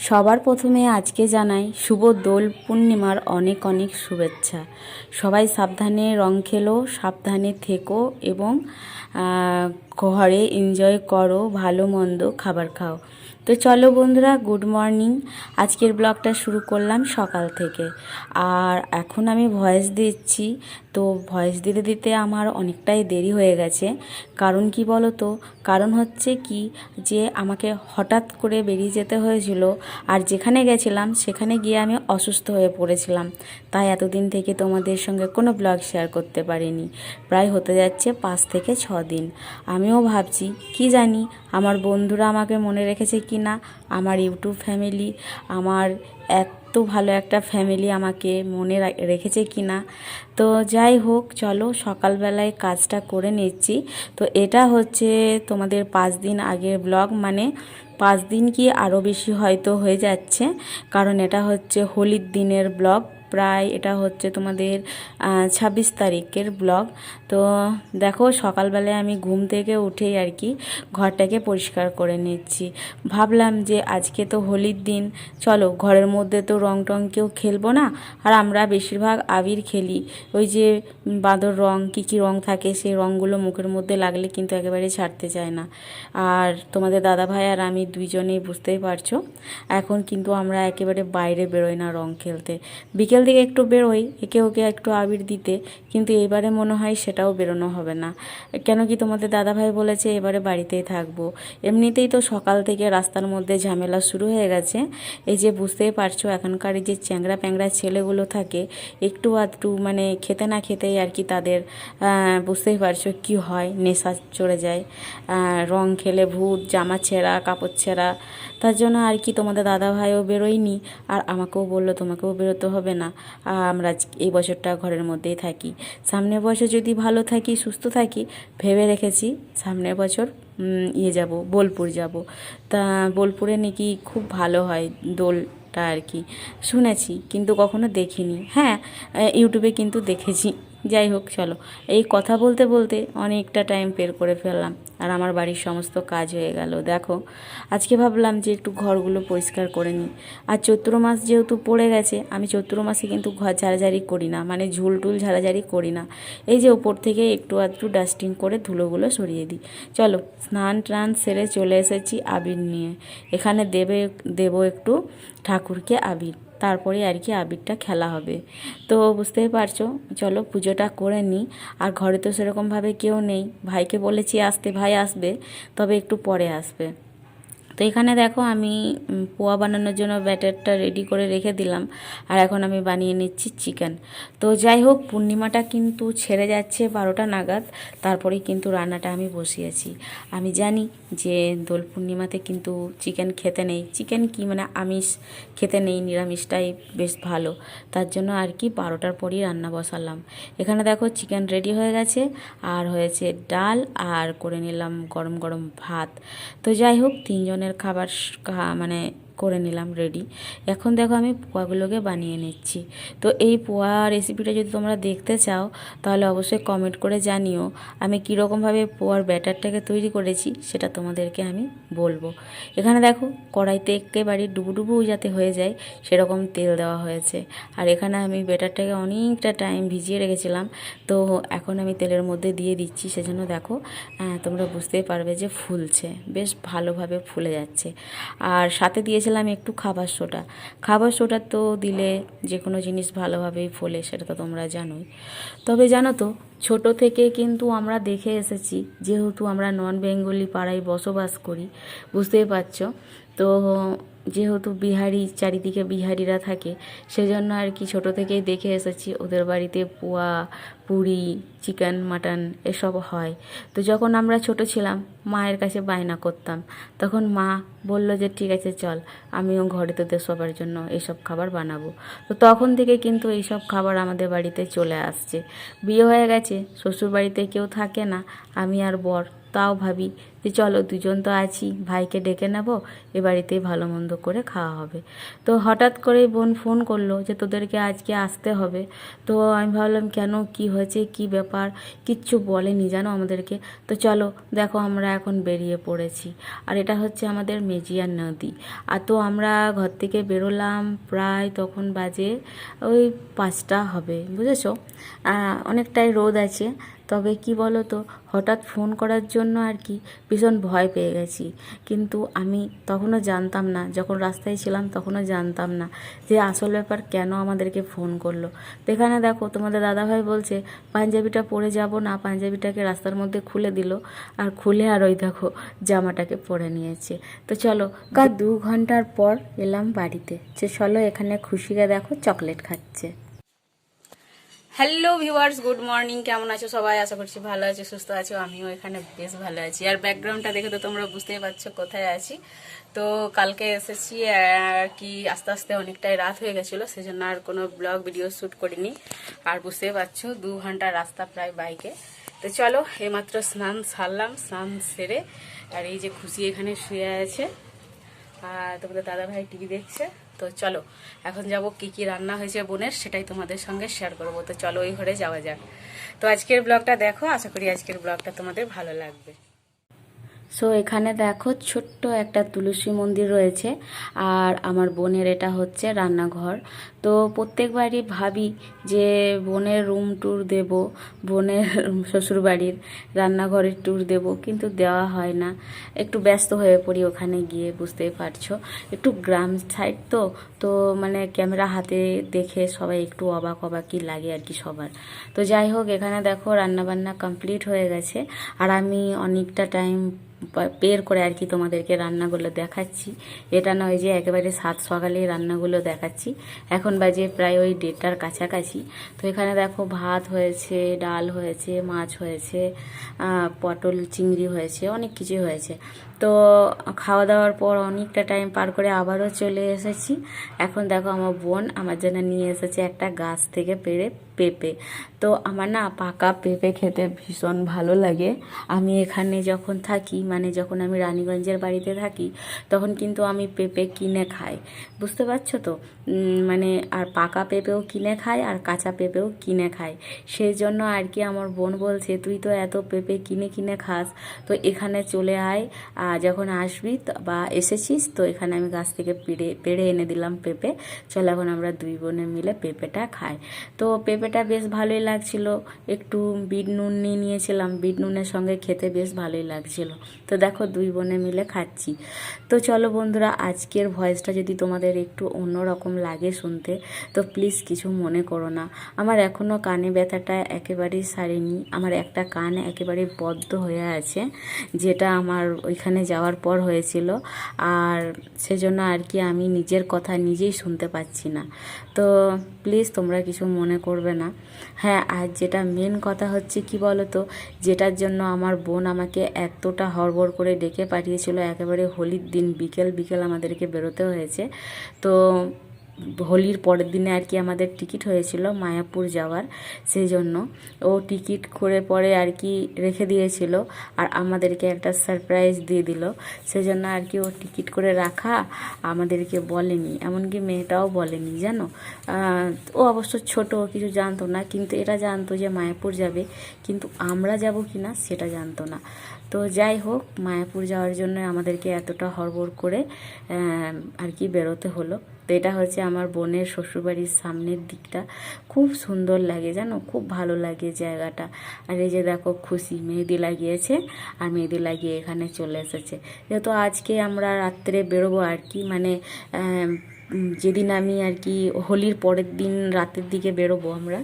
সবার প্রথমে আজকে জানাই শুভ দোল পূর্ণিমার অনেক অনেক শুভেচ্ছা। সবাই সাবধানে রং খেলো, সাবধানে থেকো এবং ঘরে এনজয় করো, ভালো মন্দ খাবার খাও। তো চলো বন্ধুরা, গুড মর্নিং। আজকের ব্লগটা শুরু করলাম সকাল থেকে, আর এখন আমি ভয়েস দিচ্ছি। তো ভয়েস দিতে দিতে আমার অনেকটাই দেরি হয়ে গেছে। কারণ কি বলো তো, কারণ হচ্ছে কি যে আমাকে হঠাৎ করে বেরিয়ে যেতে হয়েছিল, আর যেখানে গেছিলাম সেখানে গিয়ে আমি অসুস্থ হয়ে পড়েছিলাম। তাই এতদিন থেকে তোমাদের সঙ্গে কোনো ব্লগ শেয়ার করতে পারিনি। প্রায় হতে যাচ্ছে 5 থেকে 6 দিন। আমিও ভাবছি কি জানি আমার বন্ধুরা আমাকে মনে রেখেছে কি না, আমার ইউটিউব ফ্যামিলি, আমার এত ভালো একটা ফ্যামিলি আমাকে মনে রেখেছে কি না। তো যাই হোক, চলো সকালবেলায় কাজটা করে নিচ্ছি। তো এটা হচ্ছে তোমাদের 5 দিন আগের ব্লগ, মানে 5 দিন কি আরও বেশি হয়তো হয়ে যাচ্ছে, কারণ এটা হচ্ছে হোলির দিনের ব্লগ। প্রায় এটা হচ্ছে তোমাদের 26 তারিখের ব্লগ। তো দেখো, সকালবেলায় আমি ঘুম থেকে উঠেই আর কি ঘরটাকে পরিষ্কার করে নিচ্ছি। ভাবলাম যে আজকে তো হোলির দিন, চলো ঘরের মধ্যে তো রং টং কেউ খেলবো না, আর আমরা বেশিরভাগ আবির খেলি। ওই যে বাঁদর রং, কী কী রং থাকে, সেই রঙগুলো মুখের মধ্যে লাগলে কিন্তু একেবারে ছাড়তে চায় না। আর তোমাদের দাদাভাই আর আমি দুইজনেই বুঝতেই পারছো, এখন কিন্তু আমরা একেবারে বাইরে বেরোই না রং খেলতে। বিকেল দিকে একটু বেরোই একে ওকে একটু আবির দিতে, কিন্তু এবারে মনে হয় সেটাও বেরোনো হবে না। কেন কি তোমাদের দাদাভাই বলেছে এবারে বাড়িতেই থাকবো। এমনিতেই তো সকাল থেকে রাস্তার মধ্যে ঝামেলা শুরু হয়ে গেছে। এই যে বুঝতেই পারছো, এখনকার এই যে চ্যাংড়া প্যাংড়া ছেলেগুলো থাকে, একটু আধটু মানে খেতে না খেতেই আর কি তাদের বুঝতেই পারছো কি হয়, নেশা চড়ে যায়। রং খেলে ভূত, জামা ছেঁড়া, কাপড় ছেঁড়া। তার জন্য আর কি তোমাদের দাদাভাইও বেরোয়নি, আর আমাকেও বললো তোমাকেও বেরোতে হবে না, আমরা এই বছরটা ঘরের মধ্যেই থাকি। সামনের বছর যদি ভালো থাকি, সুস্থ থাকি, ভেবে রেখেছি সামনের বছর যাব, বোলপুর যাব। তা বোলপুরে নাকি খুব ভালো হয় দোলটা আর কি, শুনেছি কিন্তু কখনো দেখিনি। হ্যাঁ, ইউটিউবে কিন্তু দেখেছি। যাই হোক, চলো এই কথা বলতে বলতে অনেকটা টাইম বের করে ফেললাম, আর আমার বাড়ির সমস্ত কাজ হয়ে গেল। দেখো, আজকে ভাবলাম যে একটু ঘরগুলো পরিষ্কার করে নিই। আর চৈত্র মাস যেহেতু পড়ে গেছে, আমি চৈত্র মাসে কিন্তু ঘর ঝাড়াঝাড়ি করি না, মানে ঝুল টুল ঝাড়াঝাড়ি করি না। এই যে ওপর থেকে একটু আধটু ডাস্টিং করে ধুলোগুলো সরিয়ে দিই। চলো, স্নান টান সেরে চলে এসেছি আবির নিয়ে। এখানে দেবো একটু ঠাকুরকে আবির, তারপরে আর কি আবিরটা খেলা হবে। তো বুঝতেই পারছো, চলো পুজোটা করে নিই। আর ঘরে তো সেরকমভাবে কেউ নেই, ভাইকে বলেছি আসতে, ভাই আসবে, তবে একটু পরে আসবে। তো এখানে দেখো, আমি পোয়া বানানোর জন্য ব্যাটারটা রেডি করে রেখে দিলাম, আর এখন আমি বানিয়ে নিচ্ছি চিকেন। তো যাই হোক, পূর্ণিমাটা কিন্তু ছেড়ে যাচ্ছে 12টা নাগাদ, তারপরেই কিন্তু রান্নাটা আমি বসিয়েছি। আমি জানি যে দোল পূর্ণিমাতে কিন্তু চিকেন খেতে নেই, চিকেন কি মানে আমিষ খেতে নেই, নিরামিষটাই বেশ ভালো। তার জন্য আর কি 12টার পরই রান্না বসালাম। এখানে দেখো চিকেন রেডি হয়ে গেছে, আর হয়েছে ডাল, আর করে নিলাম গরম গরম ভাত। তো যাই হোক, 3 জনের খাবার মানে করে নিলাম রেডি। এখন দেখো আমি পোয়াগুলোকে বানিয়ে নিচ্ছি। তো এই পোয়া রেসিপিটা যদি তোমরা দেখতে চাও, তাহলে অবশ্যই কমেন্ট করে জানিও। আমি কীরকমভাবে পোয়ার ব্যাটারটাকে তৈরি করেছি সেটা তোমাদেরকে আমি বলবো। এখানে দেখো, কড়াইতে একেবারে ডুবুডুবু যাতে হয়ে যায় সেরকম তেল দেওয়া হয়েছে। আর এখানে আমি ব্যাটারটাকে অনেকটা টাইম ভিজিয়ে রেখেছিলাম, তো এখন আমি তেলের মধ্যে দিয়ে দিচ্ছি। সেজন্য দেখো, তোমরা বুঝতেই পারবে যে ফুলছে, বেশ ভালোভাবে ফুলে যাচ্ছে। আর সাথে দিয়েছিলাম একটু খাবার সোডা। খাবার সোডা তো দিলে যে কোনো জিনিস ভালোভাবেই ফোলে, সেটা তো তোমরা জানোই। তবে জানো তো, ছোট থেকে কিন্তু আমরা দেখে এসেছি, যেহেতু আমরা নন বেঙ্গলি পাড়ায় বসবাস করি, বুঝতেই পারছো। তো যেহেতু বিহারি, চারিদিকে বিহারিরা থাকে, সেজন্য আর কি ছোটো থেকেই দেখে এসেছি ওদের বাড়িতে পোয়া, পুরি, চিকেন, মাটন এসব হয়। তো যখন আমরা ছোট ছিলাম, মায়ের কাছে বায়না করতাম, তখন মা বলল যে ঠিক আছে চল, আমিও ঘরে তোদের সবার জন্য এইসব খাবার বানাবো। তো তখন থেকে কিন্তু এইসব খাবার আমাদের বাড়িতে চলে আসছে। বিয়ে হয়ে গেছে, শ্বশুর বাড়িতে কেউ থাকে না, আমি আর বর, তাও ভাবি যে চলো দুজন তো আছি, ভাইকে ডেকে নেবো, এ বাড়িতেই ভালো মন্দ করে খাওয়া হবে। তো হঠাৎ করেই বোন ফোন করলো যে তোদেরকে আজকে আসতে হবে। তো আমি ভাবলাম কেন, কি হয়েছে, কি ব্যাপার, কিচ্ছু বলেনি জানো আমাদেরকে। তো চলো দেখো আমরা এখন বেরিয়ে পড়েছি। আর এটা হচ্ছে আমাদের মেজিয়ার নদী। আর তো আমরা ঘর থেকে বেরোলাম প্রায় তখন বাজে ওই 5টা হবে, বুঝেছো। অনেকটাই রোদ আছে। তবে কি বলো তো, হঠাৎ ফোন করার জন্য আর কি ভীষণ ভয় পেয়ে গেছি। কিন্তু আমি তখনও জানতাম না, যখন রাস্তায় ছিলাম তখনও জানতাম না যে আসল ব্যাপার কেন আমাদেরকে ফোন করলো। তো এখানে দেখো তোমাদের দাদাভাই বলছে পাঞ্জাবিটা পরে যাব না, পাঞ্জাবিটাকে রাস্তার মধ্যে খুলে দিল, আর খুলে আর ওই দেখো জামাটাকে পরে নিয়েছে। তো চলো 2 ঘন্টার পর এলাম বাড়িতে। যে চলো এখানে খুশিকে দেখো চকলেট খাচ্ছে। Hello viewers, good morning. কেমন আছো সবাই? আশা করছি ভালো আছো, সুস্থ আছো। আমিও এখানে বেশ ভালো আছি। আর ব্যাকগ্রাউন্ডটা দেখে তো তোমরা বুঝতেই পারছো কোথায় আছি। তো কালকে এসেছি আর কি, আস্তে আস্তে অনেকটাই রাত হয়ে গেছিলো, সেজন্য আর কোনো ব্লগ ভিডিও শ্যুট করিনি। আর বুঝতেই পারছো 2 ঘন্টার রাস্তা প্রায় বাইকে। তো চলো এইমাত্র স্নান সারলাম, স্নান সেরে আর এই যে খুশি এখানে শুয়ে আছে, আর তোমাদের দাদাভাই টিভি দেখছে। তো চলো এখন যাব, কি কি রান্না হয়েছে বোনের সেটাই তোমাদের সঙ্গে শেয়ার করবো। তো চলো ওই ঘরে যাওয়া যাক। তো আজকের ব্লগটা দেখো, আশা করি আজকের ব্লগটা তোমাদের ভালো লাগবে। সো এখানে দেখো ছোট্ট একটা তুলসী মন্দির রয়েছে, আর আমার বোনের এটা হচ্ছে রান্নাঘর। তো প্রত্যেকবারই ভাবি যে বোনের রুম ট্যুর দেব, বোনের শ্বশুরবাড়ির রান্নাঘরের ট্যুর দেব, কিন্তু দেওয়া হয় না। একটু ব্যস্ত হয়ে পড়ি ওখানে গিয়ে, বুঝতেই পারছো। একটু গ্রাম সাইড তো, তো মানে ক্যামেরা হাতে দেখে সবাই একটু অবাক অবাকই লাগে আর কি সবার। তো যাই হোক, এখানে দেখো রান্নাবান্না কমপ্লিট হয়ে গেছে, আর আমি অনেকটা টাইম বের করে আর কি তোমাদেরকে রান্নাগুলো দেখাচ্ছি। এটা নয় যে একেবারে 7 সকালে রান্নাগুলো দেখাচ্ছি। এখন বাজে প্রায় ওই 1:30টার কাছাকাছি। তো এখানে দেখো ভাত হয়েছে, ডাল হয়েছে, মাছ হয়েছে, পটল চিংড়ি হয়েছে, অনেক কিছু হয়েছে। তো খাওয়া দাওয়ার পর অনেকটা টাইম পার করে আবারও চলে এসেছি। এখন দেখো আমার বোন আমার জন্য নিয়ে এসেছে একটা গাছ থেকে পেড়ে পেঁপে। তো আমার না পাকা পেঁপে খেতে ভীষণ ভালো লাগে। আমি এখানে যখন থাকি, মানে যখন আমি রানীগঞ্জের বাড়িতে থাকি, তখন কিন্তু আমি পেঁপে কিনে খাই, বুঝতে পারছো তো। মানে আর পাকা পেঁপেও কিনে খাই আর কাঁচা পেঁপেও কিনে খাই। সেই জন্য আর কি আমার বোন বলছে তুই তো এত পেঁপে কিনে কিনে খাস, তো এখানে চলে আয়, যখন আসবি বা এসেছিস তো এখানে আমি গাছ থেকে পেড়ে এনে দিলাম পেঁপে। চল এখন আমরা 2 বোনে মিলে পেঁপেটা খাই। তো পেঁপেটা বেশ ভালোই লাগছিল। একটু বিট নুন নিয়ে নিয়েছিলাম, বিট নুনের সঙ্গে খেতে বেশ ভালোই লাগছিল। তো দেখো 2 বোনে মিলে খাচ্ছি। তো চলো বন্ধুরা, আজকের ভয়েসটা যদি তোমাদের একটু অন্যরকম লাগে শুনতে, তো প্লিজ কিছু মনে করো না। আমার এখনও কানে ব্যথাটা একেবারেই সারেনি। আমার একটা কান একেবারে বদ্ধ হয়ে আছে, যেটা আমার ওইখানে যাওয়ার পর হয়েছিল। আর সেজন্য আর কি আমি নিজের কথা নিজেই শুনতে পাচ্ছি না। তো প্লিজ তোমরা কিছু মনে করবে না। হ্যাঁ, আর যেটা মেন কথা হচ্ছে কি বলো তো, যেটার জন্য আমার বোন আমাকে এতটা হড়বড় করে ডেকে পাঠিয়েছিল, একেবারে হোলির দিন বিকেল বিকেল আমাদেরকে বেরোতে হয়েছে। তো হোলির পরের দিনে আর কি আমাদের টিকিট হয়েছিল মায়াপুর যাওয়ার, সেই জন্য ও টিকিট করে পরে আর কি রেখে দিয়েছিল, আর আমাদেরকে একটা সারপ্রাইজ দিয়ে দিল। সেই জন্য আর কি ও টিকিট করে রাখা, আমাদেরকে বলেনি, এমনকি মেয়েটাও বলেনি জানো। ও অবশ্য ছোট, কিছু জানতো না, কিন্তু এটা জানতো যে মায়াপুর যাবে, কিন্তু আমরা যাব কি না সেটা জানতো না। তো যাই হোক, মায়াপুর যাওয়ার জন্য আমাদেরকে এতটা হড়বড় করে আর কি বেরোতে হলো। তো এটা হচ্ছে আমার বোনের শ্বশুরবাড়ির সামনের দিকটা, খুব সুন্দর লাগে জানো, খুব ভালো লাগে জায়গাটা। আর এই যে দেখো খুশি মেহেদি লাগিয়েছে, আর মেহেদি লাগিয়ে এখানে চলে এসেছে। যেহেতু আজকে আমরা রাত্রে বেরোবো আর কি, মানে যেদিন আমি আর কি হোলির পরের দিন রাতের দিকে বেরোবো আমরা।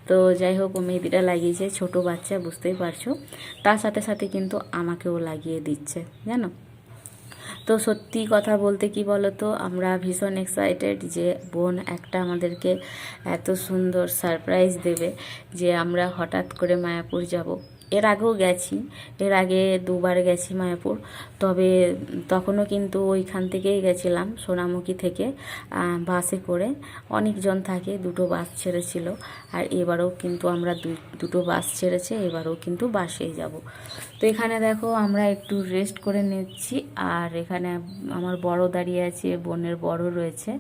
তো যাই হোক, ও মেহেদিটা লাগিয়েছে, ছোট বাচ্চা বুঝতেই পারছো। তার সাথে সাথে কিন্তু আমাকেও লাগিয়ে দিচ্ছে জানো। তো সত্যি কথা বলতে কি বলো তো, আমরা ভীষণ এক্সাইটেড যে বোন একটা আমাদেরকে এত সুন্দর সারপ্রাইজ দেবে, যে আমরা হঠাৎ করে মায়াপুর যাব। এর আগেও গেছি, এর আগে 2বার গেছি মায়াপুর। তবে তখনও কিন্তু ওইখান থেকেই গেছিলাম, সোনামুখী থেকে বাসে করে। অনেকজন থাকে, 2টো বাস ছেড়েছিল। আর এবারেও কিন্তু আমরা দুটো বাস ছেড়েছে, এবারেও কিন্তু বাসেই যাব। তো এখানে দেখো আমরা একটু রেস্ট করে নিচ্ছি। আর এখানে আমার বড় দাঁড়িয়ে আছে, বোনের বড় রয়েছে,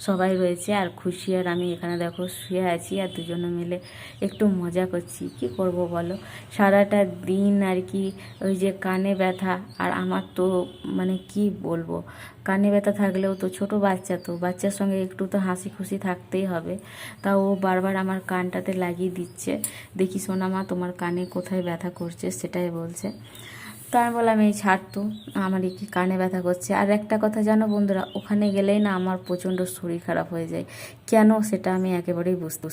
সবাই রয়েছে। আর খুশি আর আমি এখানে দেখো শুয়ে আছি, আর দুজনে মিলে একটু মজা করছি। কি করব বলো, সারাটা দিন আর কি ওই যে কানে ব্যথা। আর আমার তো মানে কি বলবো, কানে ব্যথা থাকলেও তো ছোট বাচ্চা, তো বাচ্চার সঙ্গে একটু তো হাসি খুশি থাকতেই হবে। তা ও বারবার আমার কানটাতে লাগিয়ে দিচ্ছে, দেখি সোনা মা তোমার কানে কোথায় ব্যথা করছে সেটাই বলছে। তো আমি বললাম এই ছাড় তো, আমার কি কানে ব্যথা করছে। আর একটা কথা জানো বন্ধুরা, ওখানে গেলেই না আমার প্রচণ্ড শরীর খারাপ হয়ে যায়। কেন সেটা আমি একেবারেই বুঝতে